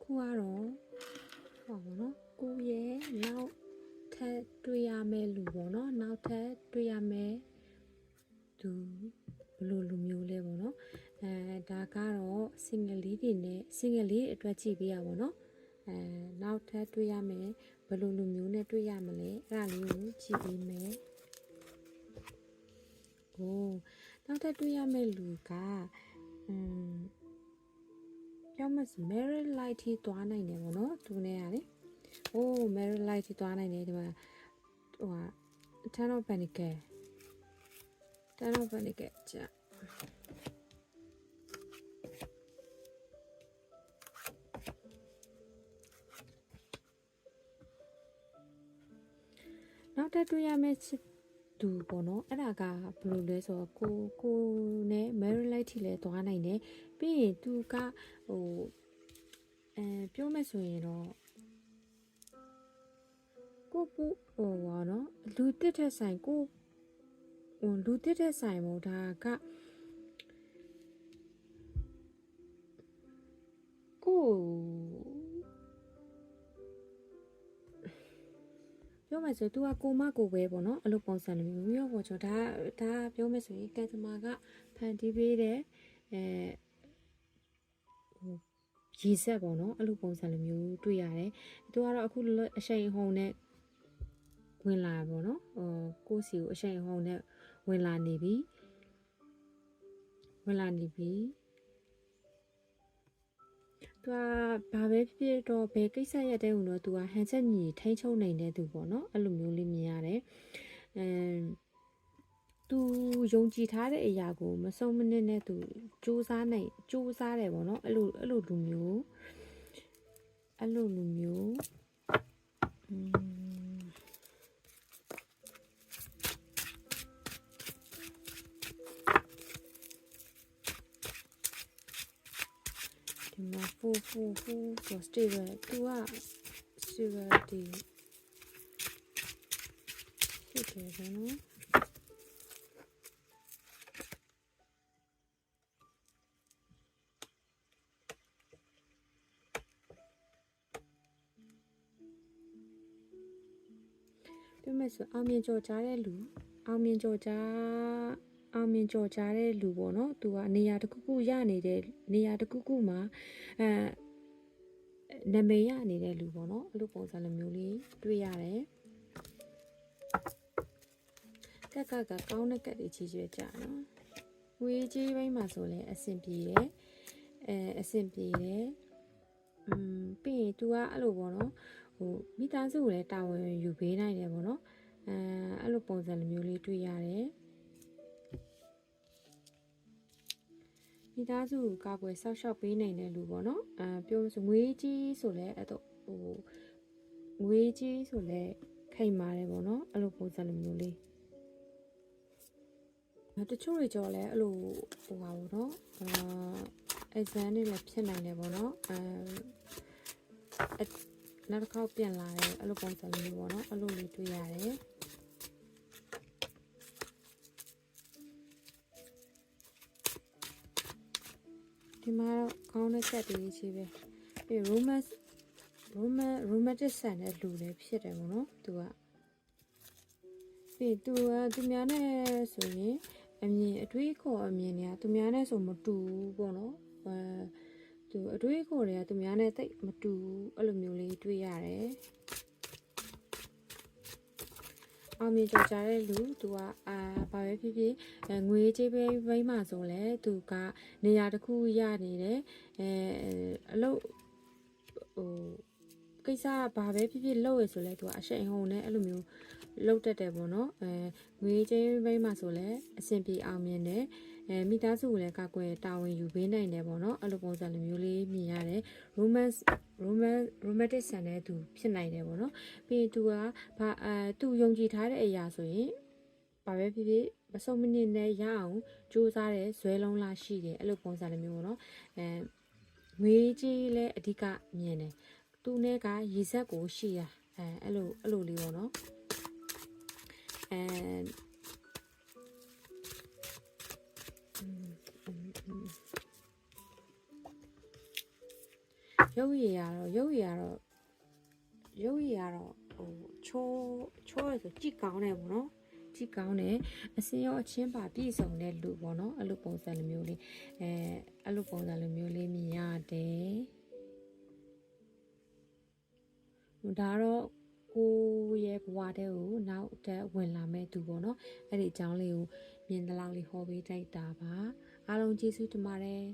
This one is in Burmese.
ခုကတော့ဟောပေါ့နော်ကိုရဲ့နောက်ထပ်တွေ့ရမယ့်လူပေါ့နော်နောက်ထပ်တွေ့ရမယ့်သူဘယ်လိုလူမျိုးလဲပေါ့နော်ဒါကတော့ single လေးတွေနဲ့ single လေးအတွက်ကြည့်ပေးရပါတော့နောက်ထပ်တွေ့ရမယ်ဘယ်လိုလူမျိုးနဲ့တွေ့ရမလဲအဲ့ဒါလေးကိုကြည့်ပေးမယ်နောက်ထပ်တွေ့ရမယ့်လူကပြောမှဆို married light ထိသွားနိုင်တယ်ပေါ့နော်သူနဲ့ကလေmarried light ထိသွားနိုင်တယ်ဒီမှာဟိုဟာ Ten of Pentacles ကြာနောက်ထပ်တွေ့ရမယ့်သူပေါ့နော်အဲ့ဒါကဘယ်လိုလဲဆိုတော့ကိုနဲ့ married light ထိလဲသွားနိုင်တယ်ပြီးရင်သူကပြောမယ်ဆိုရင်တော့ကိုပါနော်လူတစ်ထက်ဆိုင်လူတစ်ထက်ဆိုင်မို့ဒါကပြောမယ်ဆိုသူကကိုမကိုပဲပေါ့နော်အဲ့လိုပုံစံမျိုးရောပေါ့ကျွန်တော်ဒါပြောမယ်ဆိုရင်ကန်သမားကဖန်တီးပေးတဲ့ရည်ဆက်ပေါ့နော်အဲ့လိုပုံစံမျိုးတွေ့ရတယ်သူကတော့အခုအရှိန်ဟုန်နဲ့ဝင်လာပေါ့နော်ကိုစီကိုအရှိန်ဟုန်နဲ့ဝင်လာနေပြီသူကဘာပဲဖြစ်တော့ဘယ်ကိစ္စရက်တဲ့ဝင်တော့သူကဟန်ချက်ညီထိန်းချုပ်နိုင်တဲ့သူပေါ့နော်အဲ့လိုမျိုးလေးမြင်ရတယ်သူယုံကြည်ထားတဲ့အရာကိုမဆုံးမနစ်နဲ့သူစူးစမ်းတယ်ပေါ့နော်အဲ့လိုလူမျိုးဒီမှာ stable သူက stability ဖြစ်တယ်ဗျနော်ပြမယ်ဆိုအောင်မြင်ကြော်ကြားတဲ့လူပေါ့နော်သူကနေရာတစ်ခုရနေတဲ့နေရာတစ်ခုမှာနာမည်ရနေတဲ့လူပေါ့နော်အဲ့လိုပုံစံလိုမျိုးလေးတွေ့ရတယ်ကက်ကကောင်းတဲ့ကက်တွေချီးကျဲကြနော်ငွေကြီးပိုင်းမှာဆိုလဲအဆင်ပြေတယ်ပြီးရင် तू ကအဲ့လိုပေါ့နော်မိသားစုကိုလည်းတာဝန်ယူပေးနိုင်တယ်ပေါ့နော်အဲ့လိုပုံစံလိုမျိုးလေးတွေ့ရတယ်မိသားစုကိုကာကွယ်ဆောက်ရှောက်ပေးနိုင်တဲ့လူပေါ့နော်ပြောလို့ဆိုငွေကြီးဆိုလဲအဲ့တော့ငွေကြီးဆိုလဲခိုင်မာတယ်ပေါ့နော်အဲ့လိုပုံစံလိုမျိုးလေးတချို့တွေကြောလဲအဲ့လိုပါဘူးနော်exam တွေလည်းဖြစ်နိုင်တယ်ပေါ့နော်နောက်တစ်ခေါက်ပြန်လာတယ်အဲ့လိုပုံစံမျိုးပေါ့နော်အဲ့လိုလေးတွေ့ရတယ်ဒီမှာကောင်းတဲ့ဆက်တွေကြီးပဲပြီး romantic ဆန်တဲ့လူလည်းဖြစ်တယ်ပေါ့နော်သူကပြီးသူများနဲ့ဆိုရင်အတွေးခေါ်အမြင်တွေကသူများနဲ့ဆိုမတူဘူးပေါ့နော်သူအတွေးခေါ်တွေကသူများနဲ့တိတ်မတူအဲ့လိုမျိုးလေးတွေ့ရတယ်အောင်မြင်ကြတဲ့လူသူကဘာပဲဖြစ်ဖြစ်ငွေကြေးပဲဘိုင်းမှာဆိုလဲသူကနေရာတစ်ခုရနေတယ်အလုပ်ကိစ္စဘာပဲဖြစ်ဖြစ်လုပ်ရဆိုလဲသူကအရှိန်ဟုန်နဲ့အဲ့လိုမျိုးလုပ်တတ်တယ်ပေါ့နော်ငွေကြေးဘိုင်းမှာဆိုလဲအဆင်ပြေအောင်မြင်တယ်မိသားစုကိုလည်းကာကွယ်တာဝန်ယူပေးနိုင်တယ်ပေါ့နော်အဲ့လိုပုံစံလိုမျိုးလေးမြင်ရတယ် romantic ဆန်တဲ့သူဖြစ်နိုင်တယ်ပေါ့နော်ပြီးရင်သူကသူယုံကြည်ထားတဲ့အရာဆိုရင်ဘာပဲဖြစ်ဖြစ်မဆုံးမနစ်နဲ့ရအောင်စူးစမ်းတယ်ဇွဲလုံးလာရှိတယ်အဲ့လိုပုံစံလိုမျိုးပေါ့နော်ငွေကြီးလည်းအဓိကမြင်တယ်သူနဲ့ကရေဆက်ကိုရှိရအဲ့လိုလေးပေါ့နော် ရုပ်ရည်ကတော့ဟိုချိုးရဆိုကြည့်ကောင်းတယ်ပေါ့နော်ကြည့်ကောင်းတယ်အစင်ရောအချင်းပါပြည့်စုံတဲ့လူပေါ့နော်အဲ့လိုပုံစံလိုမျိုးလေးအဲ့လိုပုံစံလိုမျိုးလေးမြင်ရတယ်ဒါတော့ကိုရဲ့ဘဝတဲ့ကိုနောက်တက်ဝင်လာမဲ့သူပေါ့နော်အဲ့ဒီအကြောင်းလေးကိုမြင်တဲ့လောက်လေးဟောပေးတိုက်တာပါအားလုံးကျေးဇူးတင်ပါတယ်